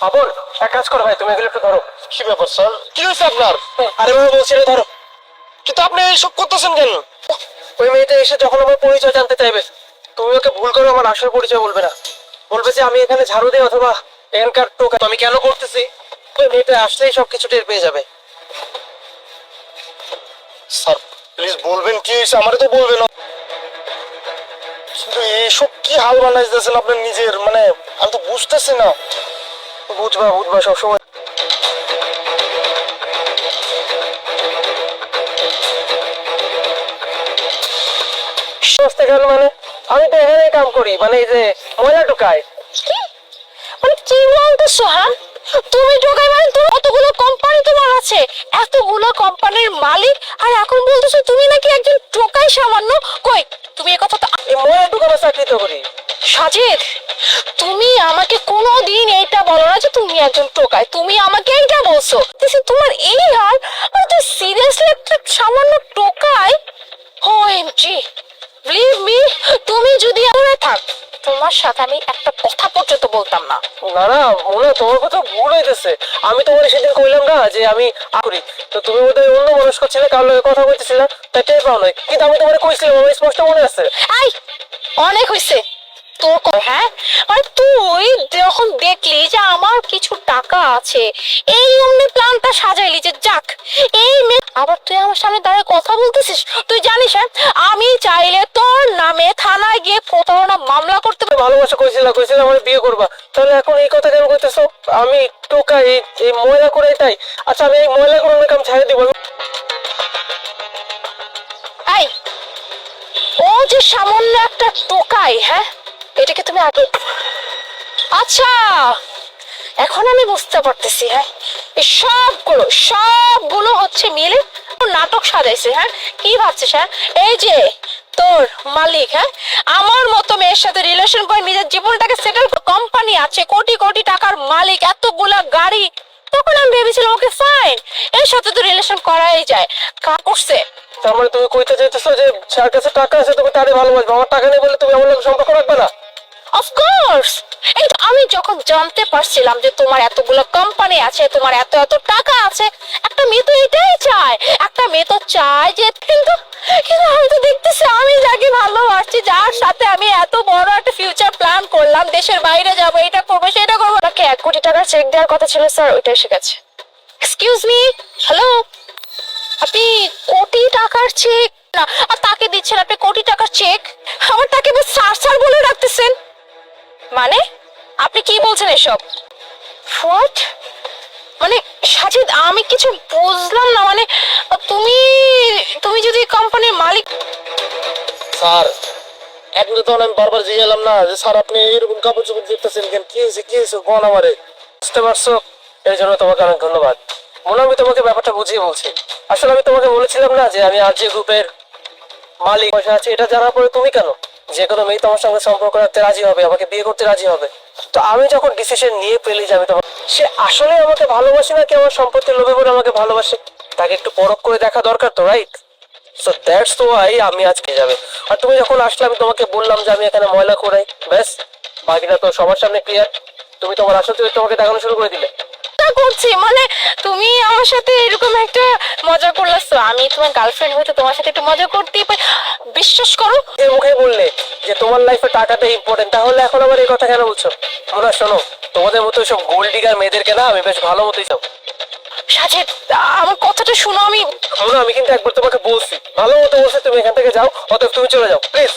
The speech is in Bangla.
আপন এক কাজ করো ভাই, তুমি এগুলো একটু ধরো। কি ব্যাপার স্যার, কি হয়েছে আপনার? আরে বাবা বলছি রে, ধরো। কিন্তু আপনি এইসব করতেছেন কেন? ওই মেয়েটা এসে যখন আমার পরিচয় জানতে চাইবে, তুমি ওকে ভুল করে আমার আসল পরিচয় বলবে না। বলবে যে আমি এখানে ঝাড়ু দিই অথবা এখানকার টোকা আমি কেন করতেছি। ওই মেয়েটা আসলেই সবকিছু টের পেয়ে যাবে। স্যার প্লিজ বলবেন কি হয়েছে, আমারে তো বলবেন। কিন্তু এইসব কি হাল বানাইতেছেন আপনার নিজের, মানে আমি তো বুঝতেছি না। বুঝবা বুঝবা সবসময়। কেন মানে আমি তো এখানে কাম করি, মানে এই যে ময়লা টোকায়। কি মানে কি বলতেছো? হ্যাঁ, তুমি ঢোকাই মানে তোমার কতগুলো কোম্পানি তোমার আছে, এতগুলো কোম্পানির মালিক, আর এখন বলতেছো তুমি নাকি একজন টোকাই সামান্য। কই তুমি এই কথা তো এই ময়লা টোকানো চাকরি তো করি। সাজিদ, তুমি আমাকে কোনোদিন এইটা বলো না যে তুমি একজন টোকাই। তুমি আমাকে এইটা বলছো, তোমার এই হাল, আর তুই সিরিয়াসলি একটা সামান্য টোকাই? ওএমজি, বিলিভ মি, তুমি যদি এখানে থাক, তোমার সাথে আমি একটা কথা পর্যন্ত বলতাম না। না না মনে হয় তোমার কথা ভুল হইতেছে। আমি তোমার সেদিন কইলাম না যে আমি করি, তো তুমি বোধহয় অন্য মানুষ করছিলে, কারোর লগে কথা বলতেছিলে, তাই টের পাও নাই। কিন্তু আমি তোমার কইছিলাম, আমার স্পষ্ট মনে আছে। আই, অনেক হইছে তোর হ্যাঁ, মানে তুই যখন দেখলি যে আমার কিছু টাকা আছে, এই অমনি প্ল্যানটা সাজাইলি যে যাক এই মেয়ে, আবার তুই আমার সামনে দাঁড়িয়ে কথা বলতেছিস। তুই জানিস হ্যাঁ, আমি চাইলে তোর নামে থানায় গিয়ে প্রতারণা মামলা করতে পারি। ভালোবাসা কইছিলাম আমার বিয়ে করবা, তাহলে এখন এই কথা কেন কইতেছো? আমি টোকা এই ময়লা করে তাই। আচ্ছা আমি এই ময়লা করে কাম ছেড়ে দিব। এই, ও যে সামান্য একটা টোকাই, হ্যাঁ, এটাকে তুমি আগে, আচ্ছা এখন আমি বুঝতে পারতেছি। হ্যাঁ, এই সবগুলো হচ্ছে মিলে নাটক সাজাইছে। হ্যাঁ, কি ভাবছিস? হ্যাঁ, এই যে তোর মালিক, হ্যাঁ, আমার মতো মেয়ের সাথে রিলেশন করে নিজের জীবনটাকে সেটেল, কোম্পানি আছে, কোটি কোটি টাকার মালিক, এতগুলা গাড়ি, তখন আমি ভেবেছিলাম ওকে ফাইন, এর সাথে তো রিলেশন করাই যায়। কার করছে? তার মানে তুমি কইতে চাইতেছো যে যার কাছে টাকা আছে তুমি তারে ভালোবাসবে, আমার টাকা নেই বলে তুমি আমার লোক সম্পর্ক রাখবে না? অফকোর্স, এই তো আমি যখন জানতে পারছিলাম যে তোমার এতগুলো কোম্পানি আছে, তোমার এত এত টাকা আছে, একটা মেয়ে তো এটাই চায়, একটা মেয়ে তো চায় যে, কিন্তু কিন্তু আমি তো দেখতেছি আমি যাকে ভালোবাসছি, যার সাথে আমি এত বড় একটা ফিউচার প্ল্যান করলাম, দেশের বাইরে যাবো, এটা করবো সেটা করবো, তাকে 1 কোটি টাকার চেক দেওয়ার কথা ছিল স্যার, ওইটা এসে গেছে। এক্সকিউজ মি, হ্যালো, আপনি কোটি টাকার চেক না, আর তাকে দিচ্ছেন আপনি কোটি টাকার চেক, আবার তাকে স্যার স্যার বলে রাখতেছেন, মানে আপনি কি বলছেন এসব? হোয়াট? মানে সাজিদ, আমি কিছু বুঝলাম না, মানে তুমি তুমি যদি কোম্পানির মালিক। স্যার এখন তো আমি বারবার জিজ্ঞাসলাম না যে স্যার আপনি এরকম কাপড় চোপড় দেখতেছেন কেন, কি হয়েছে কোন আমারে? বুঝতে পারছো, এর জন্য তোমাকে অনেক ধন্যবাদ। মনে আমি তোমাকে ব্যাপারটা বুঝিয়ে বলছি। আসলে আমি তোমাকে বলেছিলাম না যে আমি আরজে গ্রুপের মালিক, পয়সা আছে, এটা জানার পরে তুমি কেন যে কোনো মেয়ে তোমার সঙ্গে সম্পর্ক রাখতে রাজি হবে, আমাকে বিয়ে করতে রাজি হবে। তো আমি যখন ডিসিশন নিয়ে ফেলি যে আমি তোমার, সে আসলে আমাকে ভালোবাসে নাকি আমার সম্পত্তির লোভে পড়ে আমাকে ভালোবাসে, তাকে একটু পরখ করে দেখা দরকার তো, রাইট? সো দ্যাটস ওয়াই আমি আজকে যাবে। আর তুমি যখন আসলে আমি তোমাকে বললাম যে আমি এখানে ময়লা করাই, ব্যাস বাকিটা তো সবার সামনে ক্লিয়ার। তুমি তোমার আসল চরিত্র তোমাকে দেখানো শুরু করে দিলে। করছি মানে তুমি আমার সাথে এরকম একটা মজা করলাছো, আমি তোমার গার্লফ্রেন্ড হইতে তোমার সাথে একটু মজা করতেই পারি, বিশ্বাস করো। এর মুখে বললে যে তোমার লাইফে টাকাটা ইম্পর্টেন্ট, তাহলে এখন আবার এই কথা কেন বলছো? মোনা শোনো, তোমাদের মতো সব গোল্ড ডিগার মেয়েদেরকে না আমি বেশ ভালো মতোই চাও। সাজিদ, আমার কথাটা শুনো, আমি কিন্তু একবার তোমাকে বলছি, ভালো মতো বলছি তুমি এখান থেকে যাও, অতএব তুমি চলে যাও প্লিজ।